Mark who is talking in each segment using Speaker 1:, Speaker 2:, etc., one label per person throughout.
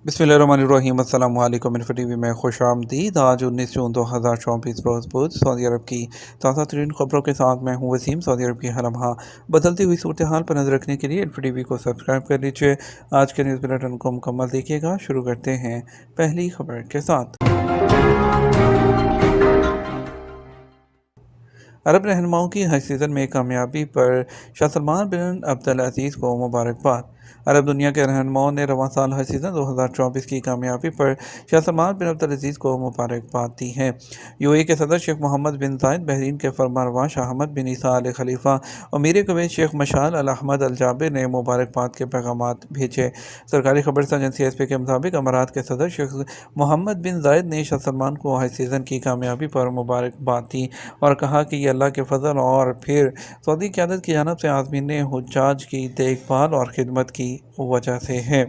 Speaker 1: बिस्मिल्लाहिर्रहमानिर्रहीम। अस्सलामु अलैकुम। इन्फो टीवी में खुश आमदीद। आज 19 जून 2024 रोज़ बुध सऊदी अरब की ताज़ा तरीन खबरों के साथ मैं हूँ वसीम। सऊदी अरब की हर लम्हा बदलती हुई सूरत हाल पर नजर रखने के लिए इन्फो टीवी को सब्सक्राइब कर लीजिए। आज के न्यूज़ बुलेटिन को मुकम्मल देखिएगा। शुरू करते हैं पहली खबर के साथ। अरब रहनुमाओं की हज सीज़न में कामयाबी पर शाह सलमान बिन अब्दुल अजीज़ को मुबारकबाद। अरब दुनिया के रहनुमाओं ने रवां साल हज सीज़न 2024 की कामयाबी पर शाह सलमान बिन अब्दुल अजीज़ को मुबारकबाद दी है। यूएई के सदर शेख मोहम्मद बिन जायद, बहरीन के फरमानरवा शाह हमद बिन ईसा अल खलीफा, अमीर कुवैत शेख मशाल अल अहमद अल जाबिर ने मुबारकबाद के पैगामात भेजे। सरकारी खबर एजेंसी एसपी के मुताबिक अमारात के सदर शेख मोहम्मद बिन जायद ने शाह सलमान को हज सीज़न की कामयाबी पर मुबारकबाद दी और कहा कि यह अल्लाह के फजल और फिर सऊदी क़यादत की जानब से आज़मीन हुज्जाज की देखभाल और खिदमत की वजह से है।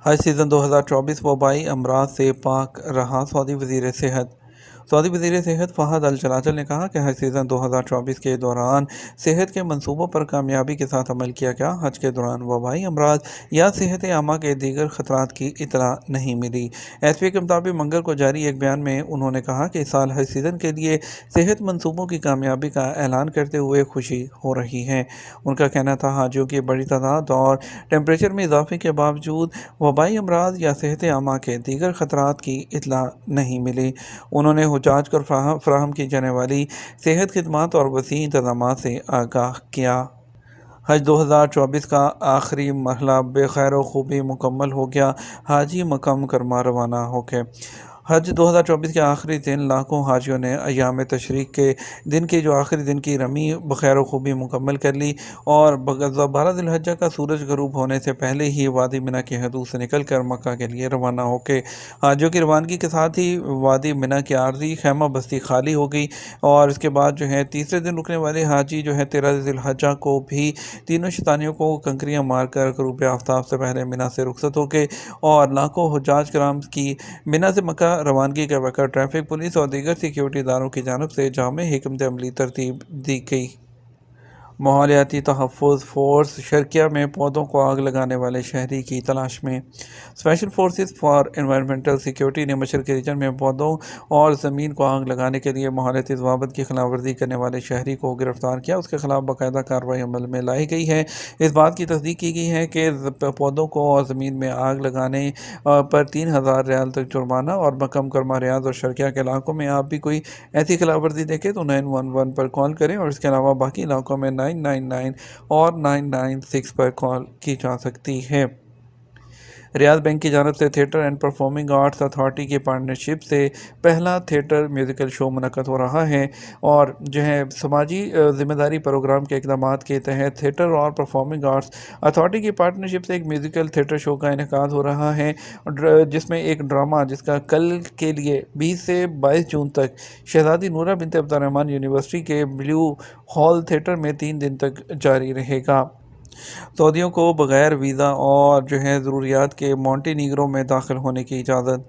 Speaker 1: हज सीज़न 2024 वबाई अमराज से पाक रहा। सऊदी वज़ीर सेहत फ़हद अल जलाजल ने कहा कि हज सीज़न 2024 के दौरान सेहत के मनसूबों पर कामयाबी के साथ अमल किया गया। हज के दौरान वबाई अमराज या सेहत आमा के दीगर खतरात की इतला नहीं मिली। एसपी के मुताबिक मंगल को जारी एक बयान में उन्होंने कहा कि इस साल हज सीज़न के लिए सेहत मनसूबों की कामयाबी का ऐलान करते हुए खुशी हो रही है। उनका कहना था हाजियों की बड़ी तादाद और टेम्परेचर में इजाफे के बावजूद वबाई अमराज या सेहत आमा के दीगर खतरात की इतला नहीं मिली। उन्होंने हुज्जाज को फराहम की जाने वाली सेहत खिदमात और वसी इंतजामात से आगाह किया। हज 2024 का आखिरी मरहला बेखैर खूबी मुकम्मल हो गया। हाजी मक्का मुकरमा रवाना हो गए। हज 2024 के आखिरी दिन लाखों हाजियों ने अय्याम तशरीक के दिन की जो आखिरी दिन की रमी बखैर खूबी मुकम्मल कर ली और 12 ज़िलहज्जा का सूरज गरूब होने से पहले ही वादी मिना की हदूद से निकल कर मक्का के लिए रवाना हो गए। हाजियों की रवानगी के साथ ही वादी मिना की आर्जी खैमा बस्ती खाली हो गई और इसके बाद जो है तीसरे दिन रुकने वाले हाजी जो है 13 ज़िलहज्जा को भी तीनों शैतानियों को कंकरियाँ मारकर गरूब आफ्ताब से पहले मिना से रुखसत हो गए और लाखों हुज्जाज कराम की मिना से मक्का रवानगी के वक़्त ट्रैफिक पुलिस और दीगर सिक्योरिटी इदारों की जानब से जामे हिकमत अमली तरतीब दी गई। माहौलियाती तहफ़्फ़ुज़ फ़ोर्स शर्किया में पौधों को आग लगाने वाले शहरी की तलाश में। Special forces for environmental security ने मशरक़ी रीजन में पौधों और ज़मीन को आग लगाने के लिए माहौलियाती ज़वाबित की खिलाफ वर्जी करने वाले शहरी को गिरफ्तार किया। उसके खिलाफ बाकायदा कार्रवाई अमल में लाई गई है। इस बात की तस्दीक की गई है कि पौधों को और ज़मीन में आग लगाने पर 3000 रियाल तक जुर्माना और मक्का मुकरमा, रियाद और शर्किया के इलाकों में आप भी कोई ऐसी खिलाफ वर्जी देखें तो 911 पर कॉल करें और इसके अलावा बाकी इलाकों में 999 और 996 पर कॉल की जा सकती है। रियाद बैंक की जानब से theatre and performing arts authority की पार्टनरशिप से पहला थिएटर म्यूज़िकल शो मुनक़्क़द हो रहा है और जो है समाजी ज़िम्मेदारी प्रोग्राम के इक़दाम के तहत थिएटर और परफॉर्मिंग आर्ट्स अथॉरिटी की पार्टनरशिप से एक म्यूज़िकल थिएटर शो का इनेकाद हो रहा है जिसमें एक ड्रामा जिसका कल के लिए 20 से 22 जून तक शहज़ादी नूरा बिनत अब्दुर्रहमान यूनिवर्सिटी के ब्लू हॉल थिएटर में 3 दिन तक जारी रहेगा। सऊदियों को बग़ैर वीज़ा और जो है ज़रूरियात के मोंटेनीग्रो में दाखिल होने की इजाज़त।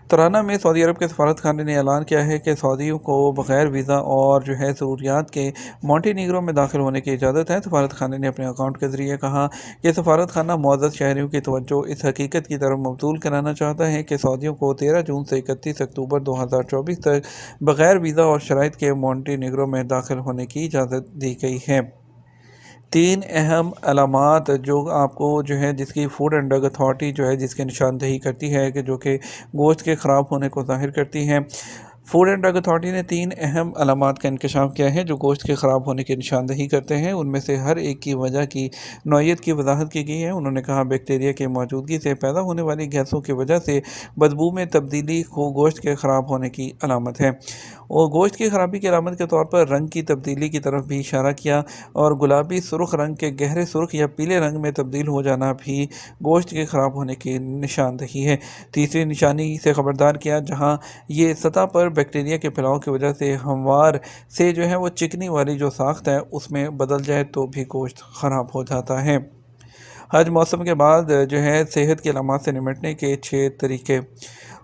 Speaker 1: तराना में सऊदी अरब के सफारत खाने ने ऐलान किया है कि सऊदियों को बग़ैर वीज़ा और जो है ज़रूरियात के मोंटेनीग्रो में दाखिल होने की इजाज़त है। सफारत खाने ने अपने अकाउंट के ज़रिए कहा कि सफारत खाना मुअज़्ज़ज़ शहरियों की तवज्जो इस हकीकत की तरफ मबसूल कराना चाहता है कि सऊदियों को 13 जून से 31 अक्टूबर 2024 तक बग़ैर वीज़ा और शराइत के मोंटेनीग्रो में दाखिल होने की इजाज़त दी गई है। 3 अहम अलामात जो आपको जो है जिसकी फूड एंड ड्रग अथॉरिटी जो है जिसकी निशानदही करती है कि जो कि गोश्त के ख़राब होने को ज़ाहिर करती हैं। फूड एंड ड्रग अथॉरिटी ने 3 अहम अलामात का इंकशाफ किया है जो गोश्त के ख़राब होने की निशानदही करते हैं। उनमें से हर एक की वजह की नौइयत की वजाहत की गई है। उन्होंने कहा बैक्टीरिया की मौजूदगी से पैदा होने वाली गैसों की वजह से बदबू में तब्दीली को गोश्त के ख़राब होने की अलामत है और गोश्त की खराबी की अलामत के तौर पर रंग की तब्दीली की तरफ भी इशारा किया और गुलाबी सुर्ख रंग के गहरे सुर्ख या पीले रंग में तब्दील हो जाना भी गोश्त के ख़राब होने की निशानदही है। तीसरी निशानी से ख़बरदार किया जहाँ ये सतह पर बैक्टीरिया के फैलाव की वजह से हमवार से जो है वो चिकनी वाली जो साख्त है उसमें बदल जाए तो भी गोश्त ख़राब हो जाता है। हज मौसम के बाद जो है सेहत की अलामत से निपटने के 6 तरीके।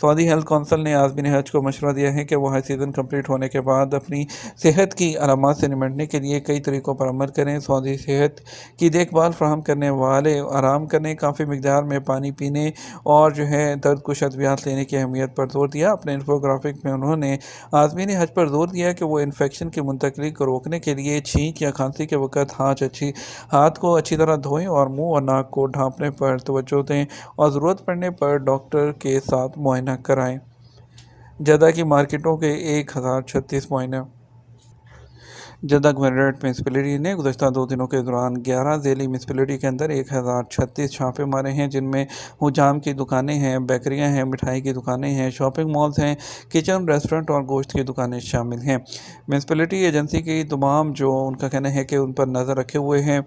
Speaker 1: सऊदी हेल्थ कौंसिल ने आज़मीन हज को मशवरा दिया है कि वो हज सीज़न कंप्लीट होने के बाद अपनी सेहत की अलामात से निपटने के लिए कई तरीक़ों पर अमल करें। सऊदी सेहत की देखभाल फराहम करने वाले आराम करने, काफ़ी मकदार में पानी पीने और दर्द कुश अद्वियात लेने की अहमियत पर जोर दिया। अपने इन्फोग्राफिक में उन्होंने आज़मीन हज पर जोर दिया कि वो इन्फेक्शन की मुंतकली को रोकने के लिए छींक या खांसी के वक्त हाथ को अच्छी तरह धोएं और मुंह और नाक को ढांपने पर तवज्जो दें और ज़रूरत पड़ने पर डॉक्टर के साथ मुआयना कराएं। जद्दा की मार्केटों के 1036 मुआयना। जद्दा गवर्नरेट म्यूनसिपलिटी ने गुज़श्ता 2 दिनों के दौरान 11 ज़ेली म्यूनसिपलिटी के अंदर 1036 छापे मारे हैं, जिनमें हुजाम की दुकानें हैं, बेकरियां हैं, मिठाई की दुकानें हैं, शॉपिंग मॉल्स हैं, किचन, रेस्टोरेंट और गोश्त की दुकानें शामिल हैं। म्यूनसिपलिटी एजेंसी की तमाम उनका कहना है कि उन पर नज़र रखे हुए हैं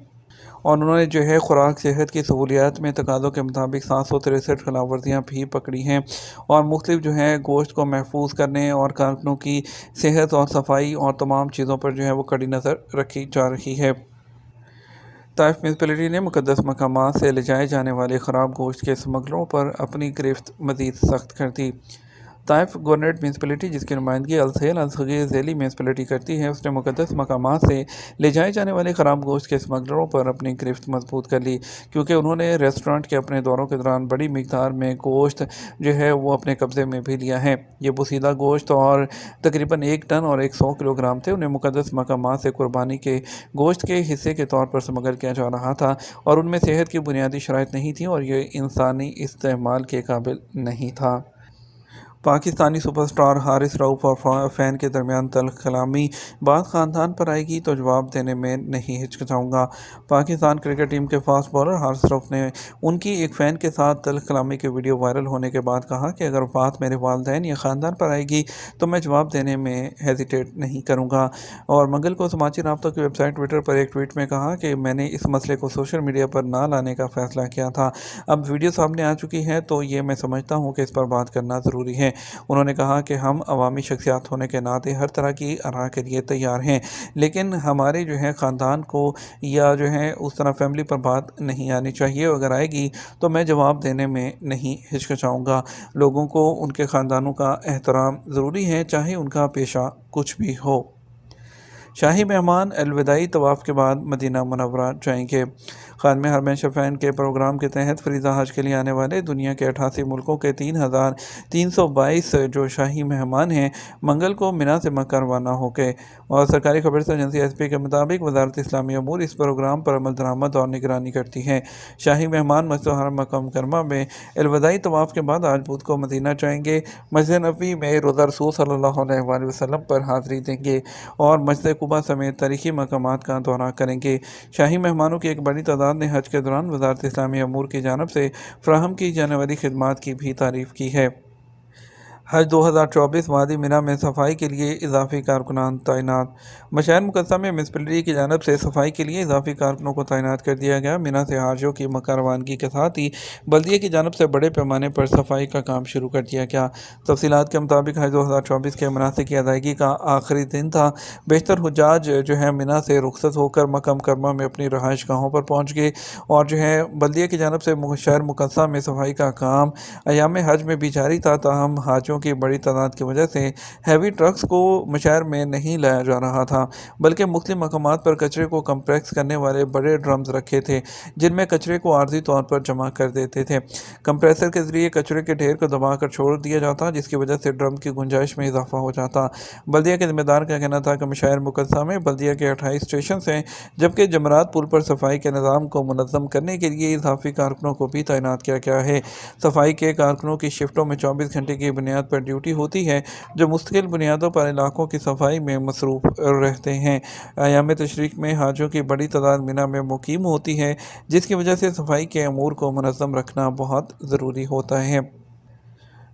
Speaker 1: और उन्होंने खुराक सेहत की सहूलियात में तकाज़ों के मुताबिक 763 खिलाफवर्जियाँ भी पकड़ी हैं और मुख्तलिफ गोश्त को महफूज करने और कारकुनों की सेहत और सफाई और तमाम चीज़ों पर वो कड़ी नज़र रखी जा रही है। ताइफ म्यूनसिपलिटी ने मुक़द्दस मकामात से ले जाए जाने वाले ख़राब गोश्त के स्मगलरों पर अपनी गिरफ्त मज़ीद सख्त कर दी। ताइफ गवर्नरेट म्यूनसिपलिटी, जिसकी नुमाइंदगी अल-सैल अल-सगीर ज़ेली म्यूनसिपलिटी करती है, उसने मुक़द्दस मकामात से ले जाए जाने वाले ख़राब गोश्त के स्मगलरों पर अपनी गिरफ्त मजबूत कर ली, क्योंकि उन्होंने रेस्टोरेंट के अपने दौरों के दौरान बड़ी मिकदार में गोश्त वो अपने कब्ज़े में भी लिया है। ये बोसीदा गोश्त और तकरीबन 1 टन और 100 किलोग्राम थे। उन्हें मुक़द्दस मकामात से कुर्बानी के गोश्त के हिस्से के तौर पर स्मगल किया जा रहा था और उनमें सेहत की बुनियादी शराइत नहीं थी और ये इंसानी इस्तेमाल के काबिल नहीं था। पाकिस्तानी सुपरस्टार हारिस रऊफ़ और फ़ैन के दरमियान तल्ख़ कलामी बात ख़ानदान पर आएगी तो जवाब देने में नहीं हिचकिचाऊँगा। पाकिस्तान क्रिकेट टीम के फास्ट बॉलर हारिस रऊफ़ ने उनकी एक फ़ैन के साथ तल्ख़ कलामी की वीडियो वायरल होने के बाद कहा कि अगर बात मेरे वालिदैन या ख़ानदान पर आएगी तो मैं जवाब देने में हेजिटेट नहीं करूँगा। और मंगल को समाजी राब्ता की वेबसाइट ट्विटर पर एक ट्वीट में कहा कि मैंने इस मसले को सोशल मीडिया पर ना लाने का फ़ैसला किया था। अब वीडियो सामने आ चुकी है तो ये मैं समझता हूँ कि इस पर बात करना ज़रूरी है। उन्होंने कहा कि हम अवामी शख्सियात होने के नाते हर तरह की आरा के लिए तैयार हैं, लेकिन हमारे ख़ानदान को या उस तरह फैमिली पर बात नहीं आनी चाहिए। अगर आएगी तो मैं जवाब देने में नहीं हिचकिचाऊँगा। लोगों को उनके ख़ानदानों का एहतराम ज़रूरी है, चाहे उनका पेशा कुछ भी हो। शाही मेहमान अलविदाई तवाफ़ के बाद मदीना मुनव्वरा जाएंगे। ख़ानमे हरमैन शफ़ैन के प्रोग्राम के तहत फ़रीज़ा हज के लिए आने वाले दुनिया के 88 मुल्कों के 3,322 शाही मेहमान हैं, मंगल को मिना से मक्का रवाना हो गए। और सरकारी खबर से एजेंसी SP के मुताबिक वज़ारत इस्लामी अमूर इस प्रोग्राम पर अमल दरामद और निगरानी करती है। शाही मेहमान मस्जिद हरम मक्का मुकर्रमा में अलविदाई तवाफ़ के बाद आज बुध को मदीना जाएंगे। मस्जिद नबवी में रोज़ा रसूल सल्लल्लाहु अलैहि वसल्लम पर हाज़िरी देंगे और मस्जिद कुबा समेत तारीख़ी मकामात का दौरा करेंगे। शाही मेहमानों की एक बड़ी तादाद ने हज के दौरान वज़ारत इस्लामी अमूर की जानिब से फ़राहम की जाने वाली खिदमात की भी तारीफ़ की है। हज 2024 वादी मिना में सफाई के लिए इजाफी कारकुनान तैनात। मशायर मुकद्दसा में म्यूनसिपलिटी की जानिब से सफाई के लिए इजाफी कारकुनों को तैनात कर दिया गया। मिना से हाजियों की मक्का रवानगी के साथ ही बल्दिया की जानिब से बड़े पैमाने पर सफाई का काम शुरू कर दिया गया। तफसीलात के मुताबिक हज 2024 के मनासिक की अदायगी का आखिरी दिन था। बेशतर हुज्जाज मिना से रुखसत होकर मक्का मुकर्रमा में अपनी रहाइश गाहों पर पहुँच गए और बल्दिया की जानिब से शहर मुकद्दसा में सफाई का काम अयाम हज में भी जारी था। ताहम हाजियों की बड़ी तादाद की वजह से हैवी ट्रक्स को शहर में नहीं लाया जा रहा था, बल्कि मुख्तलिफ मकामात पर कचरे को कंप्रेस करने वाले बड़े ड्रम्स रखे थे, जिनमें कचरे को आर्जी तौर पर जमा कर देते थे। कंप्रेसर के जरिए कचरे के ढेर को दबाकर छोड़ दिया जाता, जिसकी वजह से ड्रम की गुंजाइश में इजाफा हो जाता। बल्दिया के जिम्मेदार का कहना था कि शहर मुकद्दसा में बल्दिया के 28 स्टेशन हैं, जबकि जमरात पुल पर सफाई के निज़ाम को मुनज़्ज़म करने के लिए इजाफी कारकुनों को भी तैनात किया गया है। सफाई के कारकुनों की शिफ्टों में 24 घंटे की बुनियाद पर ड्यूटी होती है, जो मुस्तकिल बुनियादों पर इलाकों की सफाई में मसरूफ़ रहते हैं। अयाम तशरीक में हाजियों की बड़ी तादाद मिना में मुकीम होती है, जिसकी वजह से सफाई के अमूर को मुनज़्ज़म रखना बहुत ज़रूरी होता है।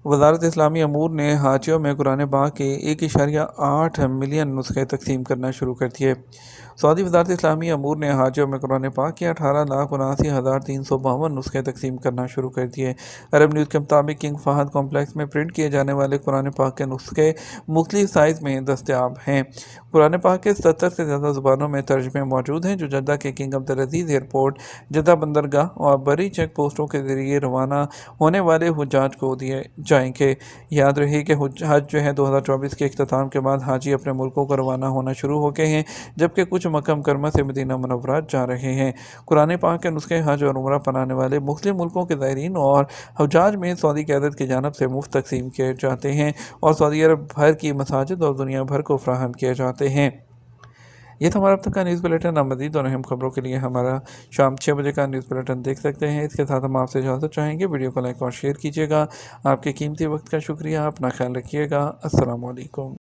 Speaker 1: वज़ारत इस्लामी अमूर ने हाजियों में कुरान पाक के 1.8 मिलियन नुस्खे तकसीम करना शुरू कर दिए। सऊदी वज़ारत इस्लामी अमूर ने हाजियों में कुरान पाक के 18,79,352 नुस्खे तकसीम करना शुरू कर दिए। अरब न्यूज़ के मुताबिक किंग फहद कॉम्प्लेक्स में प्रिंट किए जाने वाले कुरान पाक के नुस्खे मुख्तलिफ साइज़ में दस्तयाब हैं। कुरान पाक के 70 से ज़्यादा ज़ुबानों में तर्जमे मौजूद हैं, जो जद्दा के किंग अब्दुल अज़ीज़ एयरपोर्ट, जद्दा बंदरगाह और बरी चेक पोस्टों के ज़रिए रवाना होने वाले हुज्जाज को दिए جائیں گے۔ یاد رہے کہ حج جو ہے 2024 کے اختتام کے بعد حاجی اپنے ملکوں کو روانہ ہونا شروع ہو گئے ہیں، جبکہ کچھ مکہ مکرمہ سے مدینہ منورہ جا رہے ہیں۔ قرآن پاک کے نسخے حج اور عمرہ پر آنے والے مختلف ملکوں کے زائرین اور حجاج میں سعودی قیادت کی جانب سے مفت تقسیم کیے جاتے ہیں اور سعودی عرب بھر کی مساجد اور دنیا بھر کو فراہم کیے جاتے ہیں۔ یہ تھا ہمارا اب تک کا نیوز بلیٹن۔ آپ مزید اور اہم خبروں کے لیے ہمارا شام 6 بجے کا نیوز بلیٹن دیکھ سکتے ہیں۔ اس کے ساتھ ہم آپ سے اجازت چاہیں گے، ویڈیو کو لائک اور شیئر کیجیے گا۔ آپ کے قیمتی وقت کا شکریہ۔ اپنا خیال رکھیے گا۔ السلام علیکم۔